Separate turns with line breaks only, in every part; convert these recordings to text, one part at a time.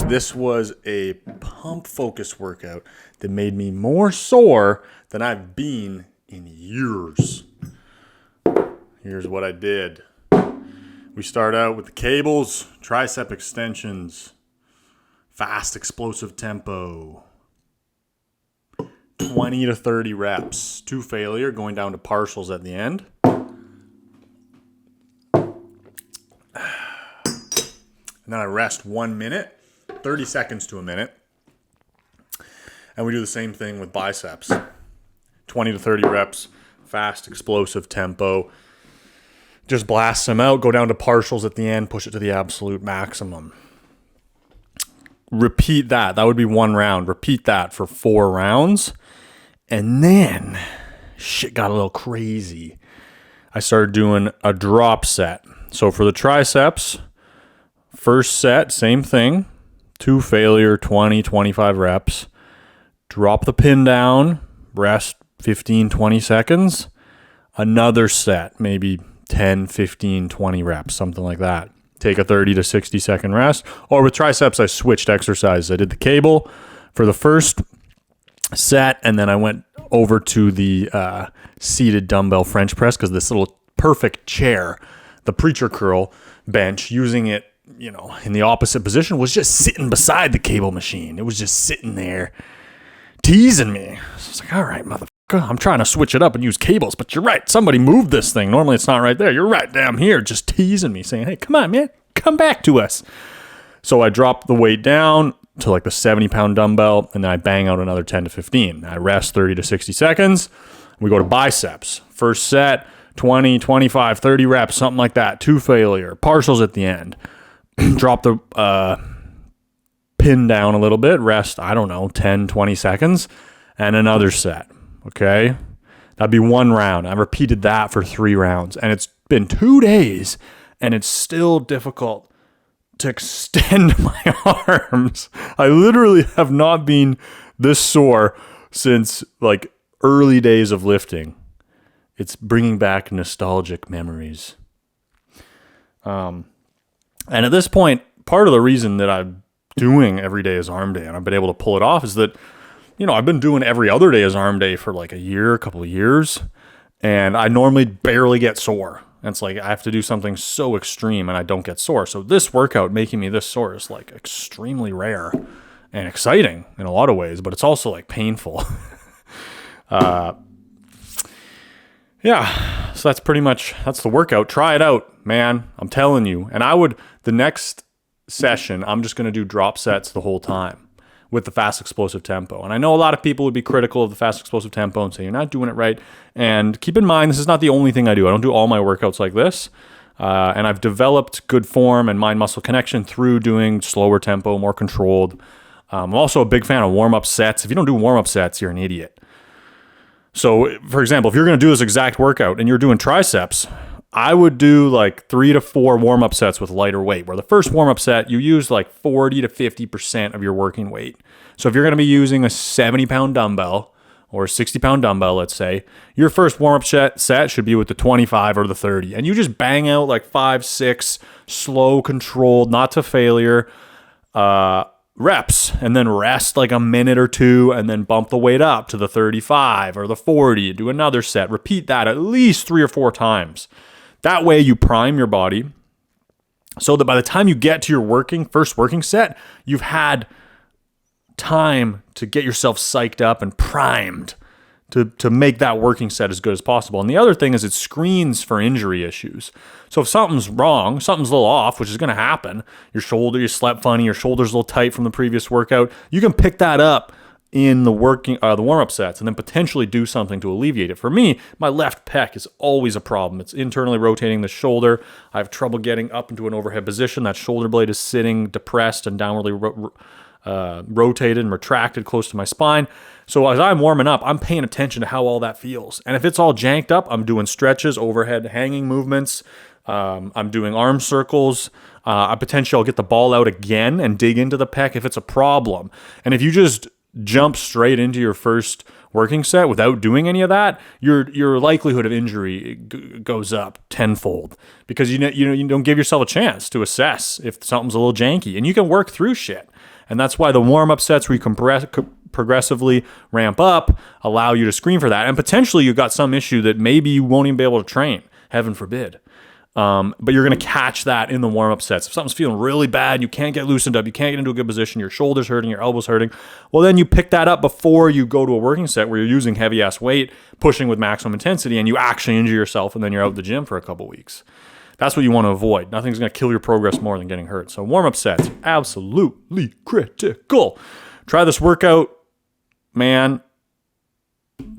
This was a pump focus workout that made me more sore than I've been in years. Here's what I did. We start out with the cables, tricep extensions, fast explosive tempo, 20 to 30 reps, to failure, going down to partials at the end. And then I rest 1 minute, 30 seconds to a minute. And we do the same thing with biceps. 20 to 30 reps, fast, explosive tempo. Just blast them out, go down to partials at the end, push it to the absolute maximum. Repeat that. That would be 1 round. Repeat that for 4 rounds. And then shit got a little crazy. I started doing a drop set. So for the triceps, first set, same thing. To failure, 20, 25 reps. Drop the pin down, rest 15, 20 seconds. Another set, maybe 10, 15, 20 reps, something like that. Take a 30 to 60 second rest. Or with triceps, I switched exercises. I did the cable for the first set, and then I went over to the seated dumbbell French press because this little perfect chair, the preacher curl bench, using it, in the opposite position, was just sitting beside the cable machine. It was just sitting there teasing me. So I was like, all right, motherfucker, I'm trying to switch it up and use cables, but you're right. Somebody moved this thing. Normally it's not right there. You're right down here, just teasing me, saying, hey, come on, man, come back to us. So I dropped the weight down to like the 70-pound dumbbell, and then I bang out another 10 to 15. I rest 30 to 60 seconds. We go to biceps. First set, 20, 25, 30 reps, something like that. To failure. Partials at the end. Drop the pin down a little bit. Rest, 10, 20 seconds. And another set. Okay? That'd be 1 round. I repeated that for 3 rounds. And it's been 2 days, and it's still difficult to extend my arms. I literally have not been this sore since like early days of lifting. It's bringing back nostalgic memories. And at this point, part of the reason that I'm doing every day as arm day and I've been able to pull it off is that, I've been doing every other day as arm day for like a couple of years, and I normally barely get sore. And it's like I have to do something so extreme and I don't get sore. So this workout making me this sore is like extremely rare and exciting in a lot of ways, but it's also like painful. Yeah, so that's the workout. Try it out, man. I'm telling you. And the next session, I'm just going to do drop sets the whole time with the fast explosive tempo. And I know a lot of people would be critical of the fast explosive tempo and say you're not doing it right. And keep in mind, this is not the only thing I do. I don't do all my workouts like this. And I've developed good form and mind-muscle connection through doing slower tempo, more controlled. I'm also a big fan of warm-up sets. If you don't do warm-up sets, you're an idiot. So, for example, if you're going to do this exact workout and you're doing triceps, I would do like 3 to 4 warm-up sets with lighter weight, where the first warm-up set, you use like 40 to 50% of your working weight. So if you're going to be using a 70-pound dumbbell or a 60-pound dumbbell, let's say, your first warm-up set should be with the 25 or the 30. And you just bang out like 5, 6 slow, controlled, not to failure reps, and then rest like a minute or 2, and then bump the weight up to the 35 or the 40. Do another set. Repeat that at least 3 or 4 times. That way you prime your body so that by the time you get to your first working set, you've had time to get yourself psyched up and primed to make that working set as good as possible. And the other thing is it screens for injury issues. So if something's wrong, something's a little off, which is going to happen, you slept funny, your shoulder's a little tight from the previous workout, you can pick that up in the warm-up sets and then potentially do something to alleviate it. For me, my left pec is always a problem. It's internally rotating the shoulder. I have trouble getting up into an overhead position. That shoulder blade is sitting depressed and downwardly rotated and retracted close to my spine. So as I'm warming up, I'm paying attention to how all that feels. And if it's all janked up, I'm doing stretches, overhead hanging movements. I'm doing arm circles. Potentially I'll get the ball out again and dig into the pec if it's a problem. And if you just jump straight into your first working set without doing any of that, your likelihood of injury goes up tenfold because you don't give yourself a chance to assess if something's a little janky, and you can work through shit. And that's why the warm-up sets where you progressively ramp up allow you to screen for that. And potentially you've got some issue that maybe you won't even be able to train, heaven forbid. But you're going to catch that in the warm-up sets. If something's feeling really bad, you can't get loosened up, you can't get into a good position, your shoulder's hurting, your elbow's hurting, well, then you pick that up before you go to a working set where you're using heavy-ass weight, pushing with maximum intensity, and you actually injure yourself, and then you're out of the gym for a couple weeks. That's what you want to avoid. Nothing's going to kill your progress more than getting hurt. So warm-up sets, absolutely critical. Try this workout, man.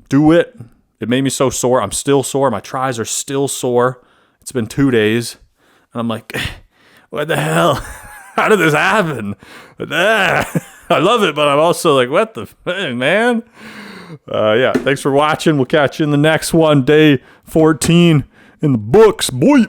Do it. It made me so sore. I'm still sore. My tris are still sore. It's been 2 days. And I'm like, what the hell? How did this happen? I love it, but I'm also like, what the man? Yeah, thanks for watching. We'll catch you in the next one. Day 14 in the books, boy.